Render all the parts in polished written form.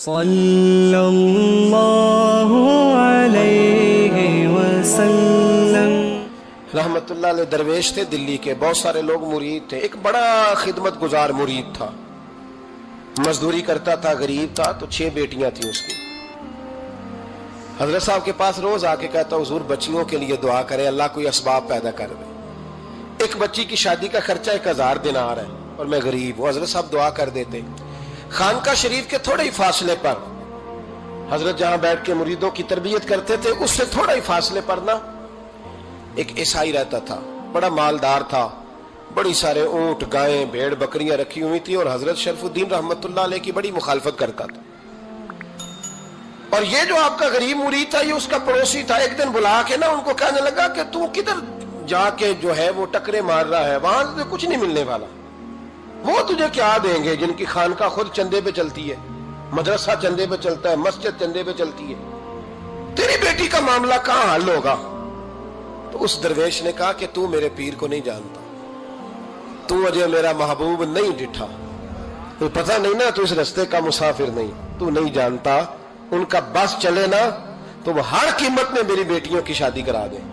صلی اللہ علیہ وسلم۔ رحمت اللہ علیہ درویش تھے دلی کے، بہت سارے لوگ مرید تھے۔ ایک بڑا خدمت گزار مرید تھا، مزدوری کرتا تھا، غریب تھا، تو 6 بیٹیاں تھیں اس کی۔ حضرت صاحب کے پاس روز آ کے کہتا حضور بچیوں کے لیے دعا کرے، اللہ کوئی اسباب پیدا کر دے۔ ایک بچی کی شادی کا خرچہ 1000 دینار ہے اور میں غریب ہوں۔ حضرت صاحب دعا کر دیتے۔ خانقاہ شریف کے تھوڑے ہی فاصلے پر، حضرت جہاں بیٹھ کے مریدوں کی تربیت کرتے تھے، اس سے تھوڑا ہی فاصلے پر نا ایک عیسائی رہتا تھا، بڑا مالدار تھا، بڑی سارے اونٹ، گائیں، بھیڑ، بکریاں رکھی ہوئی تھی، اور حضرت شرف الدین رحمت اللہ علیہ کی بڑی مخالفت کرتا تھا۔ اور یہ جو آپ کا غریب مرید تھا، یہ اس کا پڑوسی تھا۔ ایک دن بلا کے نا ان کو کہنے لگا کہ تو کدھر جا کے جو ہے وہ ٹکرے مار رہا ہے، وہاں سے کچھ نہیں ملنے والا، وہ تجھے کیا دیں گے جن کی خانقاہ خود چندے پہ چلتی ہے، مدرسہ چندے پہ چلتا ہے، مسجد چندے پہ چلتی ہے، تیری بیٹی کا معاملہ کہاں حل ہوگا؟ تو اس درویش نے کہا کہ تو میرے پیر کو نہیں جانتا، تو مجھے میرا محبوب نہیں ڈٹھا، تو پتہ نہیں نا، تو اس رستے کا مسافر نہیں، تو نہیں جانتا، ان کا بس چلے نا تو وہ ہر قیمت میں میری بیٹیوں کی شادی کرا دیں۔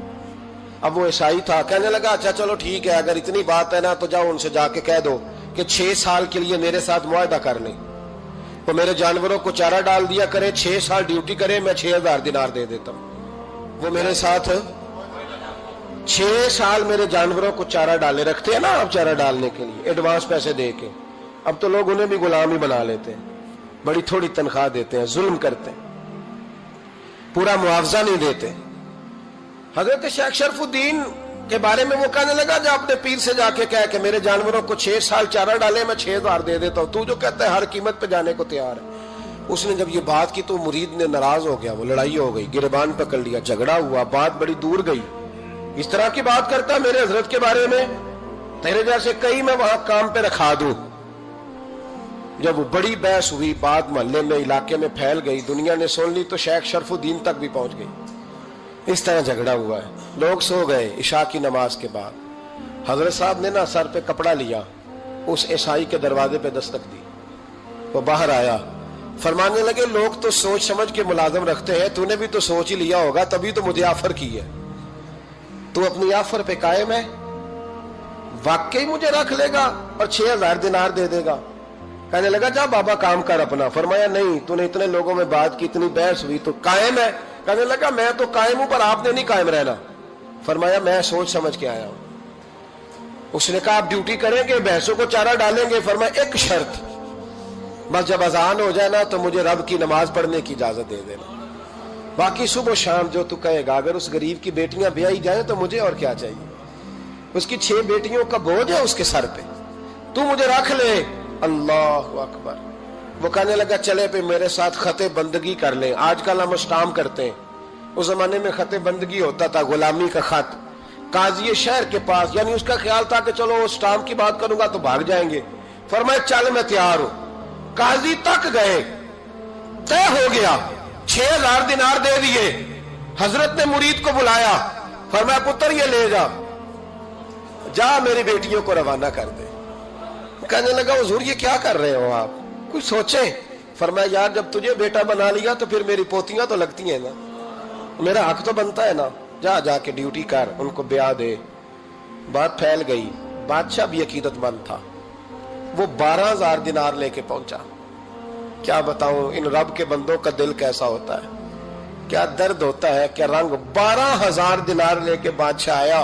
اب وہ عیسائی تھا، کہنے لگا اچھا چلو ٹھیک ہے، اگر اتنی بات ہے نا تو جاؤ ان سے جا کے کہہ دو کہ 6 سال کے لیے میرے ساتھ معاہدہ کر لیں، وہ میرے جانوروں کو چارہ ڈال دیا کرے، 6 سال ڈیوٹی کرے، میں 6000 دینار دے دیتا ہوں۔ وہ میرے ساتھ 6 سال میرے جانوروں کو چارہ ڈالے، رکھتے ہیں نا آپ چارہ ڈالنے کے لیے ایڈوانس پیسے دے کے، اب تو لوگ انہیں بھی غلام ہی بنا لیتے ہیں، بڑی تھوڑی تنخواہ دیتے ہیں، ظلم کرتے ہیں، پورا معاوضہ نہیں دیتے۔ حضرت شیخ شرف الدین کے بارے میں وہ کہنے لگا جا اپنے پیر سے جا کے کہہ کہ میرے جانوروں کو 6 سال چارہ ڈالے، میں 6000 دے دیتا ہوں، تو جو کہتا ہے ہر قیمت پہ جانے کو تیار ہے۔ اس نے جب یہ بات کی تو مرید نے ناراض ہو گیا، وہ لڑائی ہو گئی، گریبان پکڑ لیا، جھگڑا ہوا، بات بڑی دور گئی۔ اس طرح کی بات کرتا میرے حضرت کے بارے میں، تیرے جیسے کئی میں وہاں کام پہ رکھا دوں۔ جب وہ بڑی بحث ہوئی، بات محلے میں، علاقے میں پھیل گئی، دنیا نے سن لی، تو شیخ شرف الدین تک بھی پہنچ گئی۔ اس طرح جھگڑا ہوا ہے، لوگ سو گئے عشاء کی نماز کے بعد۔ حضرت صاحب نے نا سر پہ کپڑا لیا، اس عیسائی کے دروازے پہ دستک دی، وہ باہر آیا، فرمانے لگے لوگ تو سوچ سمجھ کے ملازم رکھتے ہیں، تو نے بھی تو سوچ ہی لیا ہوگا، تبھی تو مجھے آفر کی ہے، تو اپنی آفر پہ قائم ہے، واقعی مجھے رکھ لے گا اور 6000 دینار دے دے گا؟ کہنے لگا جا بابا کام کر اپنا۔ فرمایا نہیں، تو نے اتنے لوگوں میں بات کی، اتنی بحث ہوئی، تو قائم ہے؟ کہنے لگا میں تو قائم ہوں، پر آپ نے نہیں قائم رہنا۔ فرمایا میں سوچ سمجھ کے آیا ہوں۔ اس نے کہا آپ ڈیوٹی کریں گے، بھینسوں کو چارہ ڈالیں گے؟ فرمایا ایک شرط، بس جب اذان ہو جائے نا تو مجھے رب کی نماز پڑھنے کی اجازت دے دینا، باقی صبح و شام جو تو کہے گا۔ اگر اس غریب کی بیٹیاں بیائی جائیں تو مجھے اور کیا چاہیے، اس کی 6 بیٹیوں کا بوجھ ہے اس کے سر پہ، تو مجھے رکھ لے۔ اللہ اکبر۔ وہ کہنے لگا چلے پہ میرے ساتھ خط بندگی کر لیں، آج کل ہم اسٹامپ کرتے ہیں، اس زمانے میں خط بندگی ہوتا تھا، غلامی کا خط، قاضی شہر کے پاس، یعنی اس کا خیال تھا کہ چلو اسٹامپ کی بات کروں گا تو بھاگ جائیں گے۔ فرمایا چل میں تیار ہوں۔ قاضی تک گئے، طے ہو گیا، 6000 دینار دے دیے۔ حضرت نے مرید کو بلایا، فرمایا پتر یہ لے جا، جا میری بیٹیوں کو روانہ کر دے۔ کہنے لگا حضور یہ کیا کر رہے ہو آپ، کچھ سوچیں۔ فرمایا یار جب تجھے بیٹا بنا لیا تو پھر میری پوتیاں تو لگتی ہیں نا، میرا حق تو بنتا ہے نا، جا کے ڈیوٹی کر، ان کو بیاہ دے۔ بات پھیل گئی، بادشاہ بھی عقیدت مند تھا، وہ 12000 دینار لے کے پہنچا۔ کیا بتاؤں ان رب کے بندوں کا دل کیسا ہوتا ہے، کیا درد ہوتا ہے، کیا رنگ۔ 12000 دینار لے کے بادشاہ آیا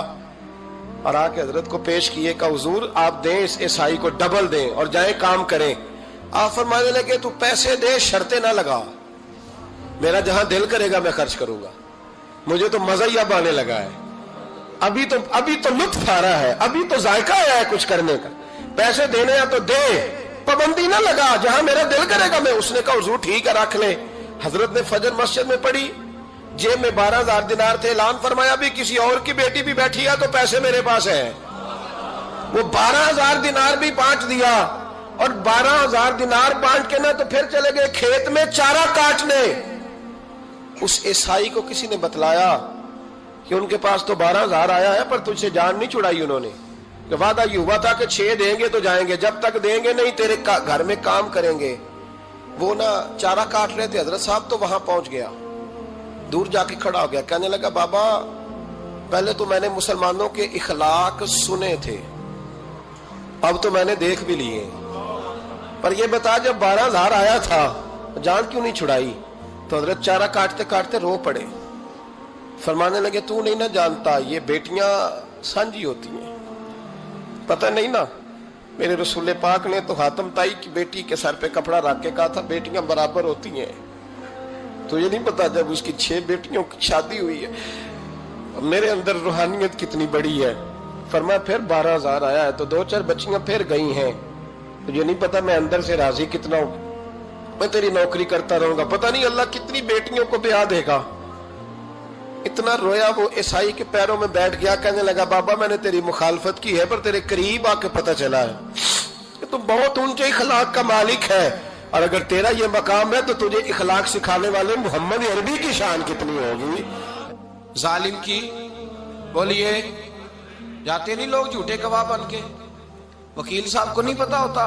اور آ کے حضرت کو پیش کیے کہ حضور آپ دیں اس عیسائی کو ڈبل دیں اور جائیں کام کریں۔ آپ فرمانے لگے تو پیسے دے، شرطیں نہ لگا، میرا جہاں دل کرے گا میں خرچ کروں گا، مجھے تو مزہ ہی اب آنے لگا ہے، ابھی تو لطف آ رہا ہے، ابھی تو ذائقہ آیا ہے کچھ کرنے کا، پیسے دینے ہیں تو دے، پابندی نہ لگا، جہاں میرا دل کرے گا میں۔ اس نے کہا حضور ٹھیک ہے رکھ لیں۔ حضرت نے فجر مسجد میں پڑھی، جیب میں 12000 دینار تھے، اعلان فرمایا بھی کسی اور کی بیٹی بھی بیٹھی ہے تو پیسے میرے پاس ہیں۔ وہ 12000 دینار بھی بانٹ دیا، اور 12000 دینار بانٹ کے نہ تو پھر چلے گئے کھیت میں چارہ کاٹنے۔ اس عیسائی کو کسی نے بتلایا کہ ان کے پاس تو 12000 آیا ہے، پر تجھ سے جان نہیں چھڑائی انہوں نے، کہ وعدہ یہ ہوا تھا کہ 6 دیں گے تو جائیں گے، جب تک دیں گے نہیں تیرے گھر میں کام کریں گے۔ وہ نا چارہ کاٹ رہے تھے، حضرت صاحب تو وہاں پہنچ گیا، دور جا کے کھڑا ہو گیا، کہنے لگا بابا پہلے تو میں نے مسلمانوں کے اخلاق سنے تھے، اب تو میں نے دیکھ بھی لیے، پر یہ بتا جب 12,000 آیا تھا جان کیوں نہیں چھڑائی؟ تو حضرت چارہ کاٹتے کاٹتے رو پڑے، فرمانے لگے تو نہیں نہ جانتا یہ بیٹیاں سانجی ہوتی ہیں، پتہ نہیں نا، میرے رسول پاک نے تو حاتم تائی کی بیٹی کے سر پہ کپڑا رکھ کے کہا تھا بیٹیاں برابر ہوتی ہیں، تو یہ نہیں پتا جب اس کی 6 بیٹیوں کی شادی ہوئی ہے میرے اندر روحانیت کتنی بڑی ہے۔ فرمایا پھر 12,000 آیا ہے تو 2-4 بچیاں پھر گئی ہیں، تو یہ نہیں پتا میں اندر سے راضی کتنا ہوں، میں تیری نوکری کرتا رہوں گا، پتہ نہیں اللہ کتنی بیٹیوں کو بیاہ دے گا۔ اتنا رویا وہ عیسائی کے پیروں میں بیٹھ گیا، کہنے لگا بابا میں نے تیری مخالفت کی ہے پر تیرے قریب آ کے پتہ چلا ہے کہ تو بہت اونچے اخلاق کا مالک ہے، اور اگر تیرا یہ مقام ہے تو تجھے اخلاق سکھانے والے محمد عربی کی شان کتنی ہوگی۔ ظالم کی بولیے جاتے نہیں لوگ جھوٹے گواہ بن کے، وکیل صاحب کو نہیں پتا ہوتا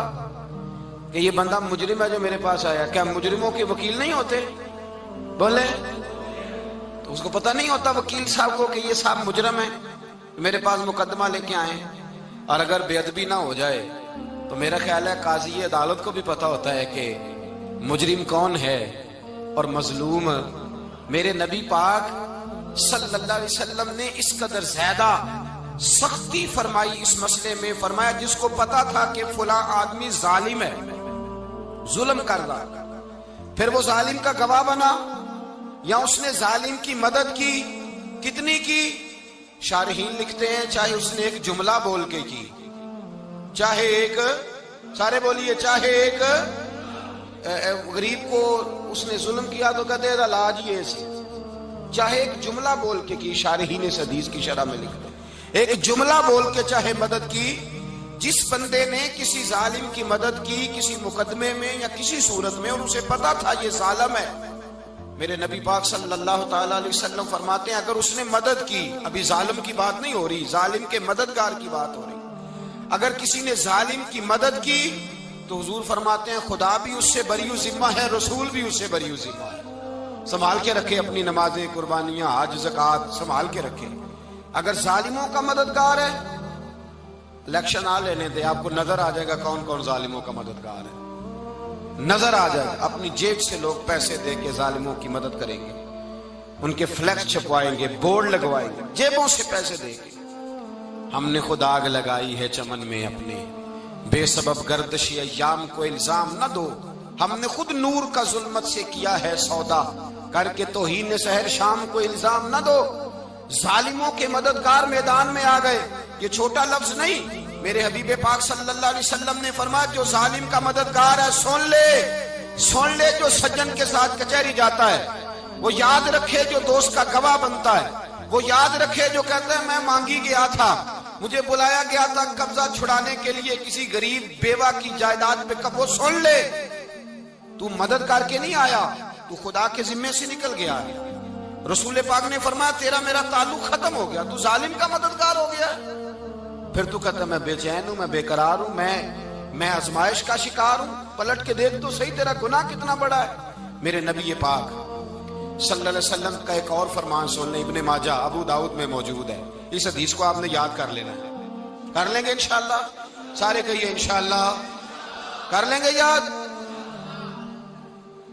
کہ یہ بندہ مجرم ہے جو میرے پاس آیا، کیا مجرموں کے وکیل نہیں ہوتے؟ بولے تو اس کو پتہ نہیں ہوتا وکیل صاحب کو کہ یہ صاحب مجرم ہے، میرے پاس مقدمہ لے کے آئے، اور اگر بے ادبی نہ ہو جائے تو میرا خیال ہے قاضی عدالت کو بھی پتا ہوتا ہے کہ مجرم کون ہے اور مظلوم۔ میرے نبی پاک صلی اللہ علیہ وسلم نے اس قدر زیادہ سختی فرمائی اس مسئلے میں، فرمایا جس کو پتا تھا کہ فلاں آدمی ظالم ہے، ظلم کر رہا، پھر وہ ظالم کا گواہ بنا یا اس نے ظالم کی مدد کی، کتنی کی؟ شارحین لکھتے ہیں چاہے اس نے ایک جملہ بول کے کی، چاہے ایک، سارے بولیے، چاہے ایک غریب کو اس نے ظلم کیا تو کہتے ہیں علاج یہ سی، چاہے ایک جملہ بول کے کی، شارحین اس حدیث کی شرح میں لکھتے ہیں ایک جملہ بول کے چاہے مدد کی، جس بندے نے کسی ظالم کی مدد کی کسی مقدمے میں یا کسی صورت میں اور اسے پتا تھا یہ ظالم ہے، میرے نبی پاک صلی اللہ تعالیٰ علیہ وسلم فرماتے ہیں اگر اس نے مدد کی، ابھی ظالم کی بات نہیں ہو رہی، ظالم کے مددگار کی بات ہو رہی، اگر کسی نے ظالم کی مدد کی تو حضور فرماتے ہیں خدا بھی اس سے بری و ذمہ ہے، رسول بھی اس سے بری و ذمہ ہے۔ سنبھال کے رکھے اپنی نمازیں، قربانیاں، حج، زکوٰۃ سنبھال کے رکھے۔ اگر ظالموں کا مددگار ہے، الیکشن آ لینے دے، آپ کو نظر آ جائے گا کون کون ظالموں کا مددگار ہے، نظر آ جائے گا۔ اپنی جیب سے لوگ پیسے دے کے ظالموں کی مدد کریں گے، ان کے فلیکس چھپوائیں گے، بورڈ لگوائیں گے، جیبوں سے پیسے دے کے۔ ہم نے خود آگ لگائی ہے چمن میں اپنے، بے سبب گردشی ایام کو الزام نہ دو، ہم نے خود نور کا ظلمت سے کیا ہے سودا، کر کے توہین سحر شام کو الزام نہ دو۔ ظالموں کے مددگار میدان میں آ گئے، یہ چھوٹا لفظ نہیں، میرے حبیب پاک صلی اللہ علیہ وسلم نے فرمایا جو ظالم کا مددگار ہے سن لے جو سجن کے ساتھ کچہری جاتا ہے، وہ یاد رکھے جو دوست کا گواہ بنتا ہے، وہ یاد رکھے جو کہتا ہے میں مانگی گیا تھا، مجھے بلایا گیا تھا قبضہ چھڑانے کے لیے کسی غریب بیوہ کی جائیداد پہ، وہ سن لے تو مدد کر کے نہیں آیا، تو خدا کے ذمے سے نکل گیا ہے۔ رسول پاک نے فرمایا تیرا میرا تعلق ختم ہو گیا، تو ظالم کا مددگار ہو گیا۔ پھر تو کہتا ہے میں بے چین ہوں، میں بے قرار ہوں، میں آزمائش کا شکار ہوں، پلٹ کے دیکھ تو صحیح تیرا گناہ کتنا بڑا ہے۔ میرے نبی پاک صلی اللہ علیہ وسلم کا ایک اور فرمان سن لیں، ابن ماجہ ابو داؤد میں موجود ہے، اس حدیث کو آپ نے یاد کر لینا ہے، کر لیں گے انشاءاللہ، سارے کہیے انشاءاللہ کر لیں گے یاد۔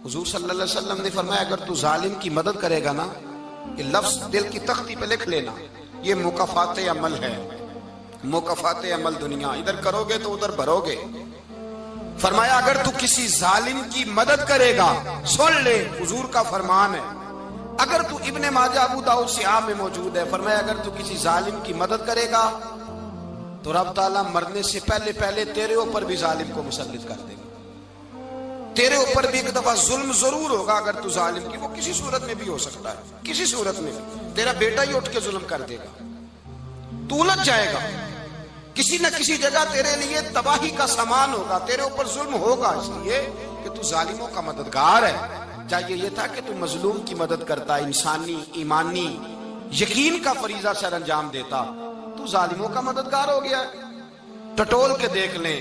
حضور صلی اللہ علیہ وسلم نے فرمایا اگر تو ظالم کی مدد کرے گا نا، یہ لفظ دل کی تختی پہ لکھ لینا، یہ مکافات عمل ہے، مکافات عمل دنیا، ادھر کرو گے تو ادھر بھرو گے۔ فرمایا اگر تو کسی ظالم کی مدد کرے گا، سن لے حضور کا فرمان ہے، اگر تو ابن ماجہ ابو داؤد سیاہ میں موجود ہے، فرمایا اگر تو کسی ظالم کی مدد کرے گا تو رب تعالیٰ مرنے سے پہلے پہلے تیرے اوپر بھی ظالم کو مسلط کر دے گا، تیرے اوپر بھی ایک دفعہ ظلم ضرور ہوگا اگر تو ظالم کی، وہ کسی صورت میں بھی ہو سکتا ہے، کسی صورت میں تیرا بیٹا ہی اٹھ کے ظلم کر دے گا، تو الجھ جائے گا، کسی نہ کسی جگہ تیرے لیے تباہی کا سامان ہوگا، تیرے اوپر ظلم ہوگا، اس لیے کہ تو ظالموں کا مددگار ہے۔ چاہیے یہ تھا کہ تو مظلوم کی مدد کرتا، انسانی ایمانی یقین کا فریضہ سر انجام دیتا، تو ظالموں کا مددگار ہو گیا۔ ٹٹول کے دیکھ لیں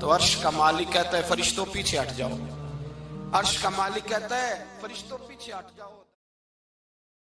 تو عرش کا مالک کہتا ہے فرشتوں پیچھے ہٹ جاؤ، عرش کا مالک کہتا ہے فرشتوں پیچھے ہٹ جاؤ۔